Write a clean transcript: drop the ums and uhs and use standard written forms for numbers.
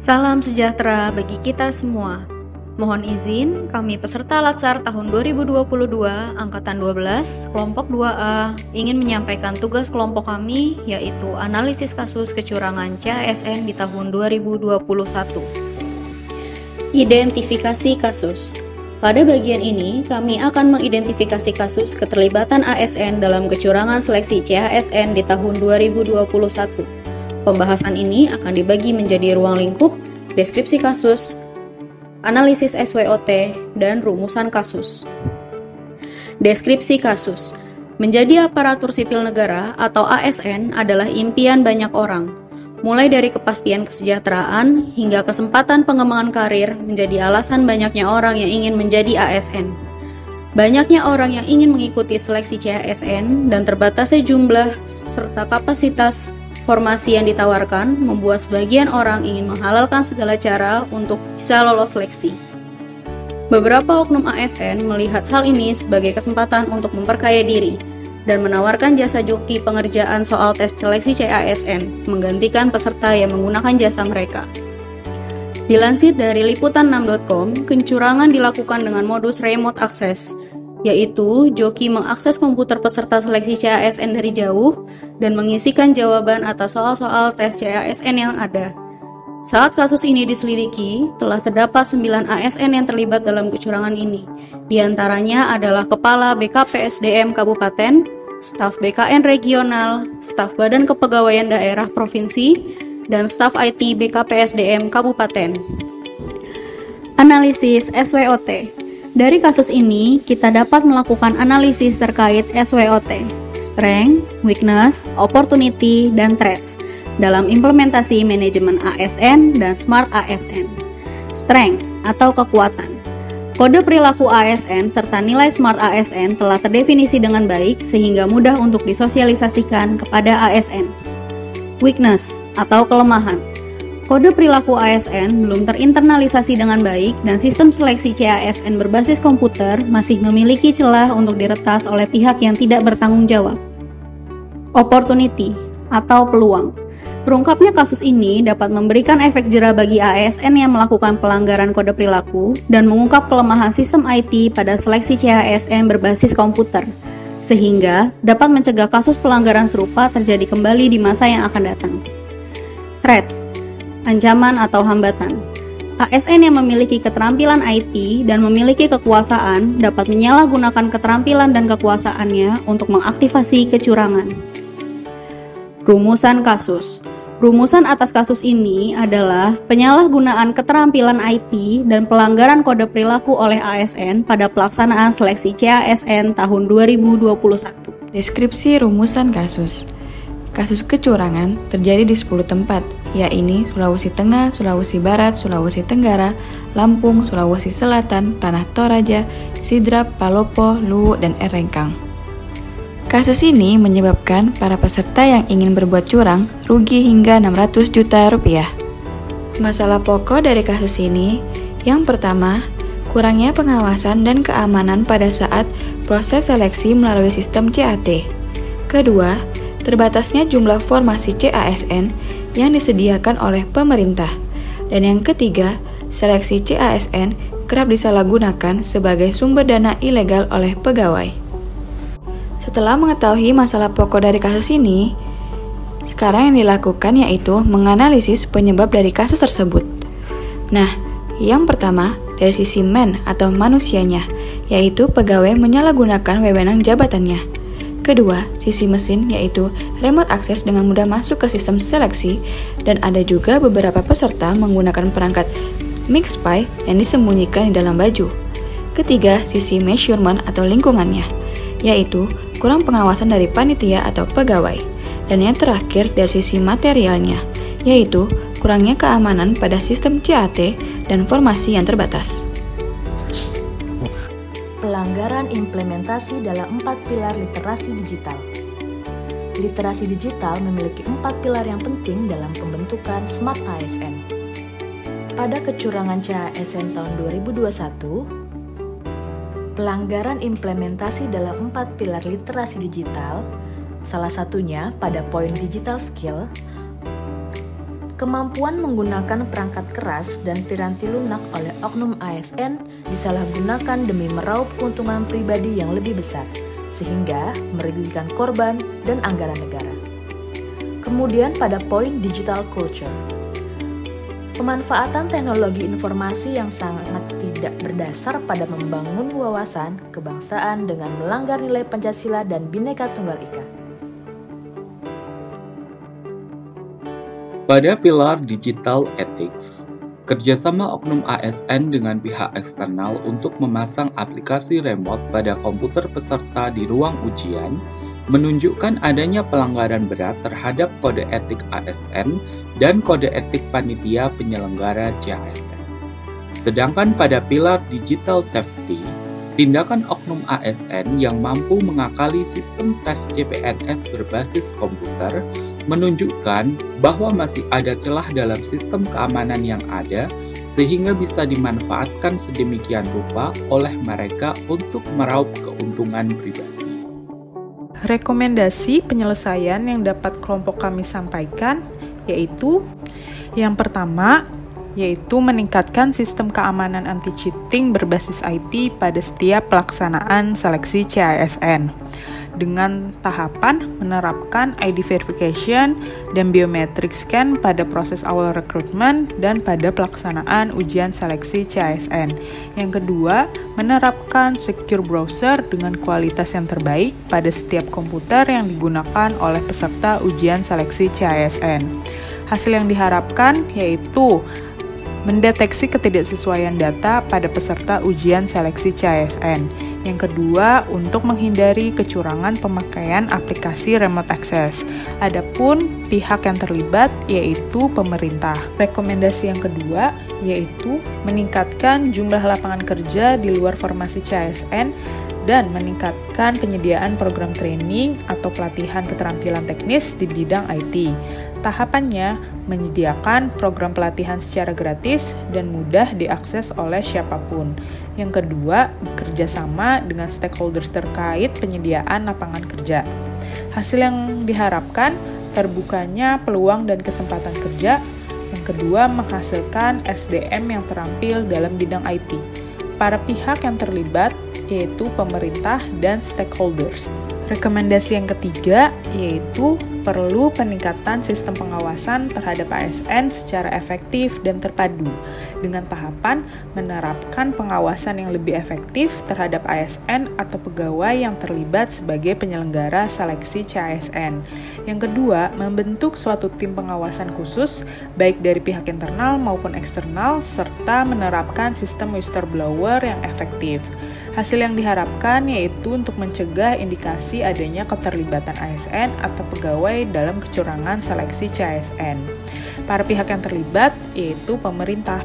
Salam sejahtera bagi kita semua. Mohon izin, kami peserta Latsar tahun 2022, Angkatan 12, Kelompok 2A, ingin menyampaikan tugas kelompok kami, yaitu analisis kasus kecurangan CASN di tahun 2021. Identifikasi kasus. Pada bagian ini, kami akan mengidentifikasi kasus keterlibatan ASN dalam kecurangan seleksi CASN di tahun 2021. Pembahasan ini akan dibagi menjadi ruang lingkup, deskripsi kasus, analisis SWOT, dan rumusan kasus. Deskripsi kasus. Menjadi aparatur sipil negara atau ASN adalah impian banyak orang, mulai dari kepastian kesejahteraan hingga kesempatan pengembangan karir menjadi alasan banyaknya orang yang ingin menjadi ASN. Banyaknya orang yang ingin mengikuti seleksi CASN dan terbatasnya jumlah serta kapasitas formasi yang ditawarkan membuat sebagian orang ingin menghalalkan segala cara untuk bisa lolos seleksi. Beberapa oknum ASN melihat hal ini sebagai kesempatan untuk memperkaya diri dan menawarkan jasa joki pengerjaan soal tes seleksi CASN menggantikan peserta yang menggunakan jasa mereka. Dilansir dari liputan6.com, kecurangan dilakukan dengan modus remote access, yaitu joki mengakses komputer peserta seleksi CASN dari jauh dan mengisikan jawaban atas soal-soal tes CASN yang ada. Saat kasus ini diselidiki, telah terdapat 9 ASN yang terlibat dalam kecurangan ini. Di antaranya adalah Kepala BKPSDM Kabupaten, staf BKN Regional, staf Badan Kepegawaian Daerah Provinsi, dan staf IT BKPSDM Kabupaten. Analisis SWOT. Dari kasus ini, kita dapat melakukan analisis terkait SWOT, strength, weakness, opportunity, dan threats dalam implementasi manajemen ASN dan Smart ASN. Strength atau kekuatan. Kode perilaku ASN serta nilai Smart ASN telah terdefinisi dengan baik sehingga mudah untuk disosialisasikan kepada ASN. Weakness atau kelemahan. Kode perilaku ASN belum terinternalisasi dengan baik dan sistem seleksi CASN berbasis komputer masih memiliki celah untuk diretas oleh pihak yang tidak bertanggung jawab. Opportunity atau peluang. Terungkapnya kasus ini dapat memberikan efek jera bagi ASN yang melakukan pelanggaran kode perilaku dan mengungkap kelemahan sistem IT pada seleksi CASN berbasis komputer, sehingga dapat mencegah kasus pelanggaran serupa terjadi kembali di masa yang akan datang. Threats, ancaman atau hambatan. ASN yang memiliki keterampilan IT dan memiliki kekuasaan dapat menyalahgunakan keterampilan dan kekuasaannya untuk mengaktifasi kecurangan. Rumusan kasus. Rumusan atas kasus ini adalah penyalahgunaan keterampilan IT dan pelanggaran kode perilaku oleh ASN pada pelaksanaan seleksi CASN tahun 2021. Deskripsi rumusan kasus. Kasus kecurangan terjadi di 10 tempat, yaitu Sulawesi Tengah, Sulawesi Barat, Sulawesi Tenggara, Lampung, Sulawesi Selatan, Tanah Toraja, Sidrap, Palopo, Luwu, dan Erengkang. Kasus ini menyebabkan para peserta yang ingin berbuat curang rugi hingga 600 juta rupiah. Masalah pokok dari kasus ini, yang pertama, kurangnya pengawasan dan keamanan pada saat proses seleksi melalui sistem CAT. Kedua, terbatasnya jumlah formasi CASN yang disediakan oleh pemerintah. Dan yang ketiga, seleksi CASN kerap disalahgunakan sebagai sumber dana ilegal oleh pegawai. Setelah mengetahui masalah pokok dari kasus ini, sekarang yang dilakukan yaitu menganalisis penyebab dari kasus tersebut. Nah, yang pertama dari sisi man atau manusianya, yaitu pegawai menyalahgunakan wewenang jabatannya. Kedua, sisi mesin yaitu remote access dengan mudah masuk ke sistem seleksi, dan ada juga beberapa peserta menggunakan perangkat MixPy yang disembunyikan di dalam baju. Ketiga, sisi measurement atau lingkungannya, yaitu kurang pengawasan dari panitia atau pegawai. Dan yang terakhir dari sisi materialnya, yaitu kurangnya keamanan pada sistem CAT dan formasi yang terbatas. Pelanggaran implementasi dalam 4 pilar literasi digital. Literasi digital memiliki 4 pilar yang penting dalam pembentukan Smart ASN. Pada kecurangan CASN tahun 2021, pelanggaran implementasi dalam 4 pilar literasi digital, salah satunya pada poin digital skill, Kemampuan menggunakan perangkat keras dan piranti lunak oleh oknum ASN disalahgunakan demi meraup keuntungan pribadi yang lebih besar, sehingga merugikan korban dan anggaran negara. Kemudian pada poin digital culture. Pemanfaatan teknologi informasi yang sangat tidak berdasar pada membangun wawasan kebangsaan dengan melanggar nilai Pancasila dan Bhinneka Tunggal Ika. Pada pilar digital ethics, kerjasama oknum ASN dengan pihak eksternal untuk memasang aplikasi remote pada komputer peserta di ruang ujian menunjukkan adanya pelanggaran berat terhadap kode etik ASN dan kode etik panitia penyelenggara CHSN. Sedangkan pada pilar digital safety, tindakan oknum ASN yang mampu mengakali sistem tes CPNS berbasis komputer menunjukkan bahwa masih ada celah dalam sistem keamanan yang ada sehingga bisa dimanfaatkan sedemikian rupa oleh mereka untuk meraup keuntungan pribadi. Rekomendasi penyelesaian yang dapat kelompok kami sampaikan yaitu yang pertama, yaitu meningkatkan sistem keamanan anti-cheating berbasis IT pada setiap pelaksanaan seleksi CHSN dengan tahapan menerapkan ID verification dan biometric scan pada proses awal rekrutmen dan pada pelaksanaan ujian seleksi CHSN. Yang kedua, menerapkan secure browser dengan kualitas yang terbaik pada setiap komputer yang digunakan oleh peserta ujian seleksi CHSN. Hasil yang diharapkan yaitu mendeteksi ketidaksesuaian data pada peserta ujian seleksi CHSN. Yang kedua, untuk menghindari kecurangan pemakaian aplikasi remote access. Adapun pihak yang terlibat yaitu pemerintah. Rekomendasi yang kedua yaitu meningkatkan jumlah lapangan kerja di luar formasi CHSN dan meningkatkan penyediaan program training atau pelatihan keterampilan teknis di bidang IT. Tahapannya menyediakan program pelatihan secara gratis dan mudah diakses oleh siapapun. Yang kedua, bekerjasama dengan stakeholders terkait penyediaan lapangan kerja. Hasil yang diharapkan, terbukanya peluang dan kesempatan kerja. Yang kedua, menghasilkan SDM yang terampil dalam bidang IT. Para pihak yang terlibat yaitu pemerintah dan stakeholders. Rekomendasi yang ketiga yaitu perlu peningkatan sistem pengawasan terhadap ASN secara efektif dan terpadu dengan tahapan menerapkan pengawasan yang lebih efektif terhadap ASN atau pegawai yang terlibat sebagai penyelenggara seleksi CHSN. Yang kedua, membentuk suatu tim pengawasan khusus baik dari pihak internal maupun eksternal serta menerapkan sistem whistleblower yang efektif. Hasil yang diharapkan yaitu untuk mencegah indikasi adanya keterlibatan ASN atau pegawai dalam kecurangan seleksi CHSN. Para pihak yang terlibat yaitu pemerintah.